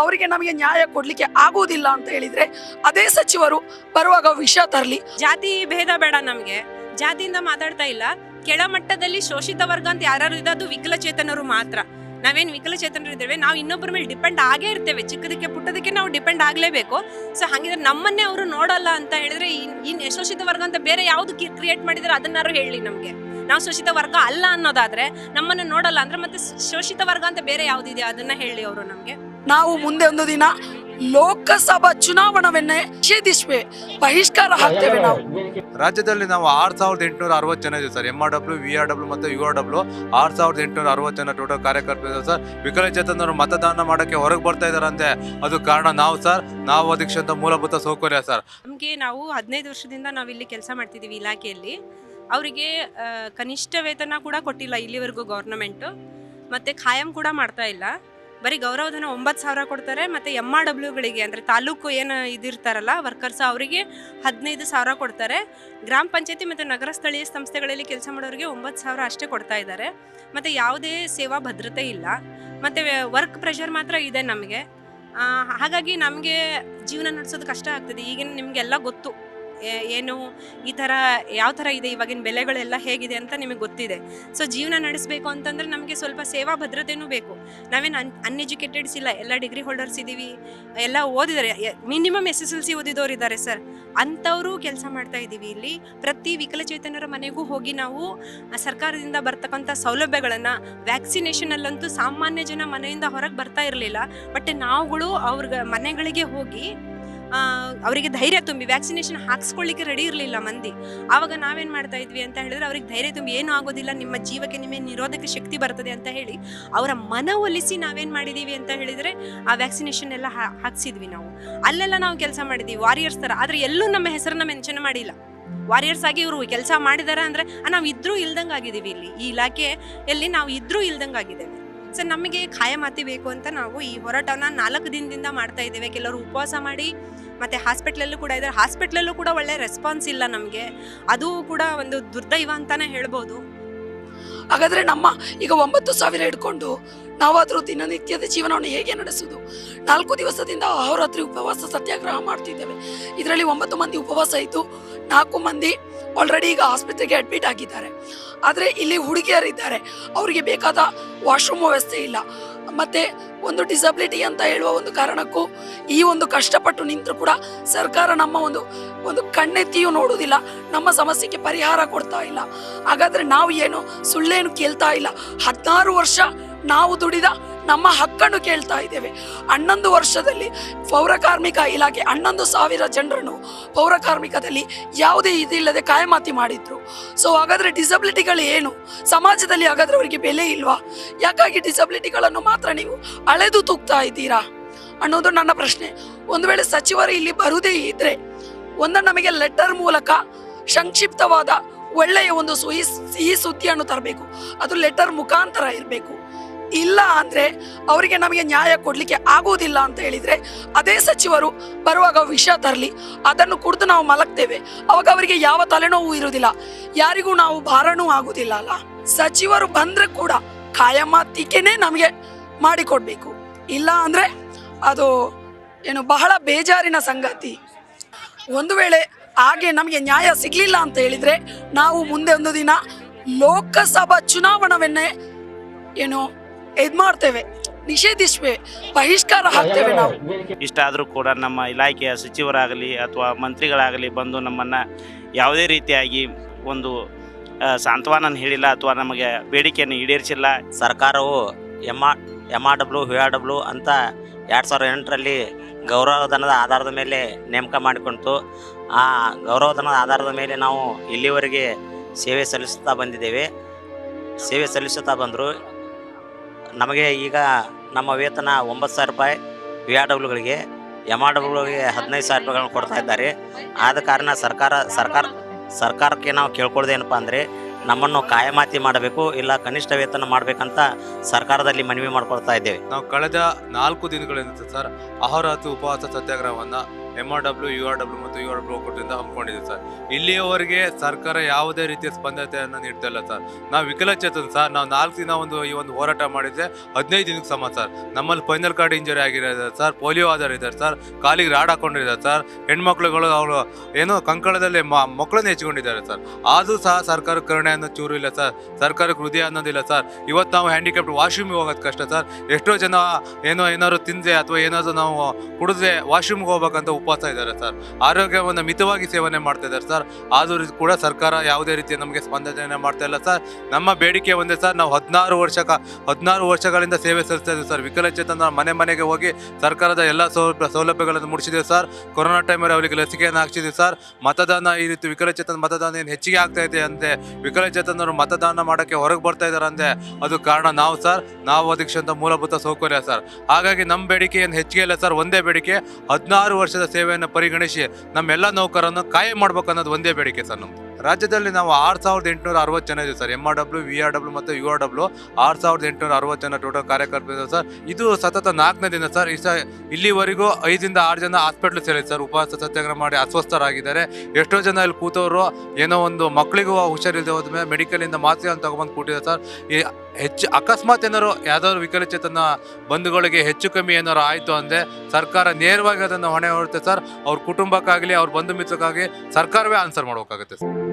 ಅವರಿಗೆ ನಮಗೆ ನ್ಯಾಯ ಕೊಡ್ಲಿಕ್ಕೆ ಆಗುವುದಿಲ್ಲ ಅಂತ ಹೇಳಿದ್ರೆ ಅದೇ ಸಚಿವರು ಬರುವಾಗ ವಿಷಯ ತರಲಿ. ಜಾತಿ ಭೇದ ಬೇಡ, ನಮ್ಗೆ ಜಾತಿಯಿಂದ ಮಾತಾಡ್ತಾ ಇಲ್ಲ. ಕೆಳಮಟ್ಟದಲ್ಲಿ ಶೋಷಿತ ವರ್ಗ ಅಂತ ಯಾರು ಇರೋದು ವಿಕಲಚೇತನರು ಮಾತ್ರ. ನಾವೇನು ವಿಕಲಚೇತನರು ಇದ್ದೇವೆ, ನಾವು ಇನ್ನೊಬ್ಬರ ಮೇಲೆ ಡಿಪೆಂಡ್ ಆಗೇ ಇರ್ತೇವೆ. ಚಿಕ್ಕದಕ್ಕೆ ಪುಟ್ಟದಕ್ಕೆ ನಾವು ಡಿಪೆಂಡ್ ಆಗಲೇಬೇಕು. ಸೊ ಹಾಗಿದ್ರೆ ನಮ್ಮನ್ನೇ ಅವರು ನೋಡಲ್ಲ ಅಂತ ಹೇಳಿದ್ರೆ ಇನ್ನು ಶೋಷಿತ ವರ್ಗ ಅಂತ ಬೇರೆ ಯಾವ್ದು ಕ್ರಿಯೇಟ್ ಮಾಡಿದ್ರೆ ಅದನ್ನಾರು ಹೇಳಿ ನಮಗೆ. ನಾವು ಶೋಷಿತ ವರ್ಗ ಅಲ್ಲ ಅನ್ನೋದಾದ್ರೆ ನಮ್ಮನ್ನು ನೋಡಲ್ಲ ಅಂದ್ರೆ ಮತ್ತೆ ಶೋಷಿತ ವರ್ಗ ಅಂತ ಬೇರೆ ಯಾವ್ದಿದೆ ಅದನ್ನ ಹೇಳಿ ಅವರು ನಮ್ಗೆ. ನಾವು ಮುಂದೆ ಒಂದು ದಿನ ಲೋಕಸಭಾ ಚುನಾವಣೆಯನ್ನೇ ನಿಷೇಧಿಸುವೆ, ಬಹಿಷ್ಕಾರ ಹಾಕ್ತೇವೆ. ನಾವು ರಾಜ್ಯದಲ್ಲಿ ನಾವು 6860 ಜನ ಇದೆ ಸರ್. MRW, VRW ಮತ್ತು URW 6860 ಜನ ಟೋಟಲ್ ಕಾರ್ಯಕರ್ತರು ಸರ್. ವಿಕಲಚೇತನರು ಮತದಾನ ಮಾಡೋಕ್ಕೆ ಹೊರಗೆ ಬರ್ತಾ ಇದಾರಂತೆ. ಅದು ಕಾರಣ ನಾವು ಒದಗಿಸಿದಂತ ಮೂಲಭೂತ ಸೌಕರ್ಯ ಸರ್. ನಮಗೆ ನಾವು 15 ವರ್ಷದಿಂದ ನಾವು ಇಲ್ಲಿ ಕೆಲಸ ಮಾಡ್ತಿದ್ದೀವಿ ಇಲಾಖೆಯಲ್ಲಿ. ಅವರಿಗೆ ಕನಿಷ್ಠ ವೇತನ ಕೂಡ ಕೊಟ್ಟಿಲ್ಲ ಇಲ್ಲಿವರೆಗೂ ಗೌರ್ನಮೆಂಟು. ಮತ್ತು ಖಾಯಂ ಕೂಡ ಮಾಡ್ತಾ ಇಲ್ಲ. ಬರೀ ಗೌರವಧನ 9,000 ಕೊಡ್ತಾರೆ. ಮತ್ತು MRWಗಳಿಗೆ ಅಂದರೆ ತಾಲೂಕು ಏನು ಇದಿರ್ತಾರಲ್ಲ ವರ್ಕರ್ಸ್, ಅವರಿಗೆ 15,000 ಕೊಡ್ತಾರೆ. ಗ್ರಾಮ ಪಂಚಾಯತಿ ಮತ್ತು ನಗರ ಸ್ಥಳೀಯ ಸಂಸ್ಥೆಗಳಲ್ಲಿ ಕೆಲಸ ಮಾಡೋರಿಗೆ 9,000 ಅಷ್ಟೇ ಕೊಡ್ತಾ ಇದ್ದಾರೆ. ಮತ್ತು ಯಾವುದೇ ಸೇವಾ ಭದ್ರತೆ ಇಲ್ಲ. ಮತ್ತು ವರ್ಕ್ ಪ್ರೆಷರ್ ಮಾತ್ರ ಇದೆ ನಮಗೆ. ಹಾಗಾಗಿ ನಮಗೆ ಜೀವನ ನಡೆಸೋದು ಕಷ್ಟ ಆಗ್ತದೆ. ಈಗಿನ ನಿಮಗೆಲ್ಲ ಗೊತ್ತು ಏನು ಈ ಥರ ಯಾವ ಥರ ಇದೆ, ಇವಾಗಿನ ಬೆಲೆಗಳೆಲ್ಲ ಹೇಗಿದೆ ಅಂತ ನಿಮಗೆ ಗೊತ್ತಿದೆ. ಸೊ ಜೀವನ ನಡೆಸಬೇಕು ಅಂತಂದರೆ ನಮಗೆ ಸ್ವಲ್ಪ ಸೇವಾ ಭದ್ರತೆಯೂ ಬೇಕು. ನಾವೇನು ಅನ್ಎಜುಕೇಟೆಡ್ಸ್ ಇಲ್ಲ, ಎಲ್ಲ ಡಿಗ್ರಿ ಹೋಲ್ಡರ್ಸ್ ಇದ್ದೀವಿ, ಎಲ್ಲ ಓದಿದ್ದಾರೆ. ಮಿನಿಮಮ್ SSLC ಓದಿದವರು ಇದ್ದಾರೆ ಸರ್. ಅಂಥವರು ಕೆಲಸ ಮಾಡ್ತಾ ಇದ್ದೀವಿ ಇಲ್ಲಿ. ಪ್ರತಿ ವಿಕಲಚೇತನರ ಮನೆಗೂ ಹೋಗಿ ನಾವು ಸರ್ಕಾರದಿಂದ ಬರ್ತಕ್ಕಂಥ ಸೌಲಭ್ಯಗಳನ್ನು, ವ್ಯಾಕ್ಸಿನೇಷನಲ್ಲಂತೂ ಸಾಮಾನ್ಯ ಜನ ಮನೆಯಿಂದ ಹೊರಗೆ ಬರ್ತಾ ಇರಲಿಲ್ಲ. ಬಟ್ ನಾವುಗಳು ಅವ್ರ ಮನೆಗಳಿಗೆ ಹೋಗಿ ಅವರಿಗೆ ಧೈರ್ಯ ತುಂಬಿ, ವ್ಯಾಕ್ಸಿನೇಷನ್ ಹಾಕ್ಸ್ಕೊಳ್ಳಿಕ್ಕೆ ರೆಡಿ ಇರಲಿಲ್ಲ ಮಂದಿ. ಆವಾಗ ನಾವೇನು ಮಾಡ್ತಾ ಇದ್ವಿ ಅಂತ ಹೇಳಿದ್ರೆ ಅವ್ರಿಗೆ ಧೈರ್ಯ ತುಂಬಿ, ಏನೂ ಆಗೋದಿಲ್ಲ, ನಿಮ್ಮ ಜೀವಕ್ಕೆ ನಿಮ್ಮ ನಿರೋಧಕ ಶಕ್ತಿ ಬರ್ತದೆ ಅಂತ ಹೇಳಿ ಅವರ ಮನವೊಲಿಸಿ ನಾವೇನು ಮಾಡಿದ್ದೀವಿ ಅಂತ ಹೇಳಿದರೆ ಆ ವ್ಯಾಕ್ಸಿನೇಷನ್ ಎಲ್ಲ ಹಾಕ್ಸಿದ್ವಿ. ನಾವು ಅಲ್ಲೆಲ್ಲ ನಾವು ಕೆಲಸ ಮಾಡಿದ್ದೀವಿ ವಾರಿಯರ್ಸ್ ಥರ. ಆದರೆ ಎಲ್ಲೂ ನಮ್ಮ ಹೆಸರನ್ನ ಮೆನ್ಷನ್ ಮಾಡಿಲ್ಲ. ವಾರಿಯರ್ಸ್ ಆಗಿ ಇವರು ಕೆಲಸ ಮಾಡಿದ್ದಾರೆ ಅಂದರೆ ನಾವು ಇದ್ರೂ ಇಲ್ದಂಗೆ ಆಗಿದ್ದೀವಿ. ಇಲ್ಲಿ ಈ ಇಲಾಖೆಯಲ್ಲಿ ನಾವು ಇದ್ರೂ ಇಲ್ದಂಗೆ ಆಗಿದ್ದೇವೆ. ಸೊ ನಮಗೆ ಖಾಯಮಾತಿ ಬೇಕು ಅಂತ ನಾವು ಈ ಹೋರಾಟವನ್ನು 4 ದಿನದಿಂದ ಮಾಡ್ತಾ ಇದ್ದೇವೆ. ಕೆಲವರು ಉಪವಾಸ ಮಾಡಿ ಮತ್ತು ಹಾಸ್ಪಿಟ್ಲಲ್ಲೂ ಕೂಡ ಇದ್ದಾರೆ. ಹಾಸ್ಪಿಟ್ಲಲ್ಲೂ ಕೂಡ ಒಳ್ಳೆ ರೆಸ್ಪಾನ್ಸ್ ಇಲ್ಲ ನಮಗೆ. ಅದು ಕೂಡ ಒಂದು ದುರ್ದೈವ ಅಂತಲೇ ಹೇಳ್ಬೋದು. ಹಾಗಾದರೆ ನಮ್ಮ ಈಗ 9,000 ಇಟ್ಕೊಂಡು ನಾವಾದರೂ ದಿನನಿತ್ಯದ ಜೀವನವನ್ನು ಹೇಗೆ ನಡೆಸುವುದು? 4 ದಿವಸದಿಂದ ಅಹೋರಾತ್ರಿ ಉಪವಾಸ ಸತ್ಯಾಗ್ರಹ ಮಾಡ್ತಿದ್ದೇವೆ. ಇದರಲ್ಲಿ 9 ಮಂದಿ ಉಪವಾಸ ಇದ್ದು 4 ಮಂದಿ ಆಲ್ರೆಡಿ ಈಗ ಆಸ್ಪತ್ರೆಗೆ ಅಡ್ಮಿಟ್ ಆಗಿದ್ದಾರೆ. ಆದರೆ ಇಲ್ಲಿ ಹುಡುಗಿಯರಿದ್ದಾರೆ, ಅವರಿಗೆ ಬೇಕಾದ ವಾಶ್ರೂಮ್ ವ್ಯವಸ್ಥೆ ಇಲ್ಲ. ಮತ್ತು ಒಂದು ಡಿಸಬಿಲಿಟಿ ಅಂತ ಹೇಳುವ ಒಂದು ಕಾರಣಕ್ಕೂ ಈ ಒಂದು ಕಷ್ಟಪಟ್ಟು ನಿಂತರೂ ಕೂಡ ಸರ್ಕಾರ ನಮ್ಮ ಒಂದು ಕಣ್ಣೆತ್ತಿಯೂ ನೋಡುವುದಿಲ್ಲ, ನಮ್ಮ ಸಮಸ್ಯೆಗೆ ಪರಿಹಾರ ಕೊಡ್ತಾ ಇಲ್ಲ. ಹಾಗಾದರೆ ನಾವು ಏನು ಸುಳ್ಳೇನು ಕೇಳ್ತಾ ಇಲ್ಲ. 16 ವರ್ಷ ನಾವು ದುಡಿದ ನಮ್ಮ ಹಕ್ಕನ್ನು ಕೇಳ್ತಾ ಇದ್ದೇವೆ. 11 ವರ್ಷದಲ್ಲಿ ಪೌರಕಾರ್ಮಿಕ ಇಲಾಖೆ 11,000 ಜನರನ್ನು ಪೌರಕಾರ್ಮಿಕದಲ್ಲಿ ಯಾವುದೇ ಇದಿಲ್ಲದೆ ಕಾಯಮಾತಿ ಮಾಡಿದ್ರು. ಸೊ ಹಾಗಾದರೆ ಡಿಸಬಿಲಿಟಿಗಳು ಏನು ಸಮಾಜದಲ್ಲಿ? ಹಾಗಾದರೆ ಅವರಿಗೆ ಬೆಲೆ ಇಲ್ವಾ? ಯಾಕಾಗಿ ಡಿಸಬಿಲಿಟಿಗಳನ್ನು ಮಾತ್ರ ನೀವು ಅಳೆದು ತೂಗ್ತಾ ಇದ್ದೀರಾ ಅನ್ನೋದು ನನ್ನ ಪ್ರಶ್ನೆ. ಒಂದು ವೇಳೆ ಸಚಿವರು ಇಲ್ಲಿ ಬರುವುದೇ ಇದ್ರೆ ನಮಗೆ ಲೆಟರ್ ಮೂಲಕ ಸಂಕ್ಷಿಪ್ತವಾದ ಒಳ್ಳೆಯ ಒಂದು ಸಿಹಿ ಸುದ್ದಿಯನ್ನು ತರಬೇಕು. ಅದು ಲೆಟರ್ ಮುಖಾಂತರ ಇರಬೇಕು. ಇಲ್ಲ ಅಂದ್ರೆ ಅವರಿಗೆ ನಮಗೆ ನ್ಯಾಯ ಕೊಡ್ಲಿಕ್ಕೆ ಆಗುವುದಿಲ್ಲ ಅಂತ ಹೇಳಿದ್ರೆ ಅದೇ ಸಚಿವರು ಬರುವಾಗ ವಿಷಯ ತರಲಿ, ಅದನ್ನು ಕುಡಿದು ನಾವು ಮಲಗ್ತೇವೆ. ಅವಾಗ ಅವರಿಗೆ ಯಾವ ತಲೆನೋವು ಇರುವುದಿಲ್ಲ, ಯಾರಿಗೂ ನಾವು ಭಾರನೂ ಆಗುದಿಲ್ಲ ಅಲ್ಲ. ಸಚಿವರು ಬಂದ್ರೆ ಕೂಡ ಕಾಯಮಾತಿಕೆನೇ ನಮಗೆ ಮಾಡಿಕೊಡ್ಬೇಕು. ಇಲ್ಲ ಅಂದ್ರೆ ಅದು ಏನು ಬಹಳ ಬೇಜಾರಿನ ಸಂಗತಿ. ಒಂದು ವೇಳೆ ಹಾಗೆ ನಮಗೆ ನ್ಯಾಯ ಸಿಗ್ಲಿಲ್ಲ ಅಂತ ಹೇಳಿದ್ರೆ ನಾವು ಮುಂದೆ ಒಂದು ದಿನ ಲೋಕಸಭಾ ಚುನಾವಣೆಯನ್ನೇ ಮಾಡ್ತೇವೆ, ನಿಷೇಧಿಸುವೆ, ಬಹಿಷ್ಕಾರ ಹಾಕ್ತೇವೆ. ನಾವು ಇಷ್ಟಾದರೂ ಕೂಡ ನಮ್ಮ ಇಲಾಖೆಯ ಸಚಿವರಾಗಲಿ ಅಥವಾ ಮಂತ್ರಿಗಳಾಗಲಿ ಬಂದು ನಮ್ಮನ್ನು ಯಾವುದೇ ರೀತಿಯಾಗಿ ಒಂದು ಸಾಂತ್ವನ ಹೇಳಿಲ್ಲ ಅಥವಾ ನಮಗೆ ಬೇಡಿಕೆಯನ್ನು ಈಡೇರಿಸಿಲ್ಲ. ಸರ್ಕಾರವು MRW, VRW ಅಂತ 2008ರಲ್ಲಿ ಗೌರವಧನದ ಆಧಾರದ ಮೇಲೆ ನೇಮಕ ಮಾಡಿಕೊಳ್ತು. ಆ ಗೌರವಧನದ ಆಧಾರದ ಮೇಲೆ ನಾವು ಇಲ್ಲಿವರೆಗೆ ಸೇವೆ ಸಲ್ಲಿಸುತ್ತಾ ಬಂದಿದ್ದೇವೆ. ಸೇವೆ ಸಲ್ಲಿಸುತ್ತಾ ಬಂದರು. ನಮಗೆ ಈಗ ನಮ್ಮ ವೇತನ 9,000 ರೂಪಾಯಿ, VRWಗಳಿಗೆ, MRWಗಳಿಗೆ 15,000 ರೂಪಾಯಿಗಳನ್ನು ಕೊಡ್ತಾ ಇದ್ದಾರೆ. ಆದ ಕಾರಣ ಸರ್ಕಾರಕ್ಕೆ ನಾವು ಕೇಳ್ಕೊಳ್ಳೋದೇನಪ್ಪ ಅಂದರೆ ನಮ್ಮನ್ನು ಕಾಯಮಾತಿ ಮಾಡಬೇಕು, ಇಲ್ಲ ಕನಿಷ್ಠ ವೇತನ ಮಾಡಬೇಕಂತ ಸರ್ಕಾರದಲ್ಲಿ ಮನವಿ ಮಾಡ್ಕೊಳ್ತಾ ಇದ್ದೇವೆ. ನಾವು ಕಳೆದ 4 ದಿನಗಳಿಂದ ಸರ್ ಅಹೋರಾತ್ರಿ ಉಪವಾಸ ಸತ್ಯಾಗ್ರಹವನ್ನು MRW URW ಮತ್ತು URW ಒಕ್ಕೂಟದಿಂದ ಹಮ್ಮಿಕೊಂಡಿದೆ ಸರ್. ಇಲ್ಲಿಯವರೆಗೆ ಸರ್ಕಾರ ಯಾವುದೇ ರೀತಿಯ ಸ್ಪಂದತೆಯನ್ನು ನೀಡ್ತಾ ಇಲ್ಲ ಸರ್. ನಾವು ವಿಕಲಚೇತನ ಸರ್, ನಾವು 4 ದಿನ ಈ ಒಂದು ಹೋರಾಟ ಮಾಡಿದ್ರೆ 15 ದಿನಕ್ಕೆ ಸಮ ಸರ್. ನಮ್ಮಲ್ಲಿ ಸ್ಪೈನಲ್ ಕಾರ್ಡ್ ಇಂಜರಿ ಆಗಿರೋದು ಸರ್, ಪೋಲಿಯೋ ಆಧಾರ ಇದ್ದಾರೆ ಸರ್, ಕಾಲಿಗೆ ರಾಡ್ ಹಾಕೊಂಡಿದ್ದಾರೆ ಸರ್, ಹೆಣ್ಮಕ್ಳುಗಳು ಅವರು ಏನೋ ಕಂಕಳದಲ್ಲಿ ಮಕ್ಕಳನ್ನ ಹೆಚ್ಕೊಂಡಿದ್ದಾರೆ ಸರ್. ಆದರೂ ಸಹ ಸರ್ಕಾರ ಕರುಣೆ ಅನ್ನೋ ಚೂರು ಇಲ್ಲ ಸರ್, ಸರ್ಕಾರಕ್ಕೆ ಹೃದಯ ಅನ್ನೋದಿಲ್ಲ ಸರ್. ಇವತ್ತು ನಾವು ಹ್ಯಾಂಡಿಕ್ಯಾಪ್ಟ್ ವಾಶ್ರೂಮಿಗೆ ಹೋಗೋದು ಕಷ್ಟ ಸರ್. ಎಷ್ಟೋ ಜನ ಏನಾದ್ರು ತಿಂದೆ ಅಥವಾ ಏನಾದರೂ ನಾವು ಕುಡಿದ್ರೆ ವಾಶ್ರೂಮ್ಗೆ ಹೋಗ್ಬೇಕಂತ ಉಪವಾಸ ಇದ್ದಾರೆ ಸರ್. ಆರೋಗ್ಯವನ್ನು ಮಿತವಾಗಿ ಸೇವನೆ ಮಾಡ್ತಾ ಇದ್ದಾರೆ ಸರ್. ಆದರೂ ಕೂಡ ಸರ್ಕಾರ ಯಾವುದೇ ರೀತಿಯ ನಮಗೆ ಸ್ಪಂದನೆ ಮಾಡ್ತಾ ಇಲ್ಲ ಸರ್. ನಮ್ಮ ಬೇಡಿಕೆ ಒಂದೇ ಸರ್, ನಾವು 16 ವರ್ಷಗಳಿಂದ ಸೇವೆ ಸಲ್ಲಿಸ್ತಾ ಇದ್ದೀವಿ ಸರ್. ವಿಕಲಚೇತನ ಮನೆ ಮನೆಗೆ ಹೋಗಿ ಸರ್ಕಾರದ ಎಲ್ಲ ಸೌಲಭ್ಯಗಳನ್ನು ಮುಡಿಸಿದ್ದೀವಿ ಸರ್. ಕೊರೋನಾ ಟೈಮಲ್ಲಿ ಅವರಿಗೆ ಲಸಿಕೆಯನ್ನು ಹಾಕ್ಸಿದ್ದೀವಿ ಸರ್. ಮತದಾನ ಈ ರೀತಿ ವಿಕಲಚೇತನ ಮತದಾನ ಏನು ಹೆಚ್ಚಿಗೆ ಆಗ್ತಾ ಇದೆ ಅಂತೆ, ವಿಕಲಚೇತನರು ಮತದಾನ ಮಾಡೋಕ್ಕೆ ಹೊರಗೆ ಬರ್ತಾ ಇದ್ದಾರೆ ಅಂತೆ, ಅದು ಕಾರಣ ನಾವು ಸರ್. ನಾವು ಒದಗಿಸಿದಂಥ ಮೂಲಭೂತ ಸೌಕರ್ಯ ಸರ್. ಹಾಗಾಗಿ ನಮ್ಮ ಬೇಡಿಕೆ ಏನು ಹೆಚ್ಚಿಗೆ ಇಲ್ಲ ಸರ್. ಒಂದೇ ಬೇಡಿಕೆ, 16 ವರ್ಷದ ಸೇವೆಯನ್ನು ಪರಿಗಣಿಸಿ ನಮ್ಮೆಲ್ಲ ನೌಕರನ್ನು ಕಾಯಂ ಮಾಡ್ಬೇಕು ಅನ್ನೋದು ಒಂದೇ ಬೇಡಿಕೆ ಸರ್ ನಮ್ಮದು. ರಾಜ್ಯದಲ್ಲಿ ನಾವು 6860 ಜನ ಇದೆ ಸರ್. MRW VRW ಮತ್ತು URW 6860 ಜನ ಟೋಟಲ್ ಕಾರ್ಯಕರ್ತರು ಸರ್. ಇದು ಸತತ 4ನೇ ದಿನ ಸರ್. ಇಲ್ಲಿವರೆಗೂ 5 ರಿಂದ 6 ಜನ ಹಾಸ್ಪಿಟ್ಲ್ ಸೇರಿದೆ ಸರ್. ಉಪವಾಸ ಸತ್ಯಾಗ್ರಹ ಮಾಡಿ ಅಸ್ವಸ್ಥರಾಗಿದ್ದಾರೆ. ಎಷ್ಟೋ ಜನ ಇಲ್ಲಿ ಕೂತವರು ಏನೋ ಒಂದು ಮಕ್ಕಳಿಗೂ ಹುಷಾರಿಲ್ಲದೆ ಹೋದ್ಮೇಲೆ ಮೆಡಿಕಲಿಂದ ಮಾತ್ರೆಯನ್ನು ತಗೊಂಬಂದು ಕೊಟ್ಟಿದ್ದಾರೆ ಸರ್. ಈ ಹೆಚ್ಚು ಅಕಸ್ಮಾತ್ ಏನಾರು ಯಾವ್ದಾದ್ರು ವಿಕಲಚೇತನ ಬಂಧುಗಳಿಗೆ ಹೆಚ್ಚು ಕಮ್ಮಿ ಏನಾರು ಆಯಿತು ಅಂದರೆ ಸರ್ಕಾರ ನೇರವಾಗಿ ಅದನ್ನು ಹೊಣೆ ಹೊರುತ್ತೆ ಸರ್. ಅವ್ರ ಕುಟುಂಬಕ್ಕಾಗಲಿ ಅವ್ರ ಬಂಧು ಮಿತ್ರಕ್ಕಾಗಲಿ ಸರ್ಕಾರವೇ ಆನ್ಸರ್ ಮಾಡಬೇಕಾಗುತ್ತೆ ಸರ್.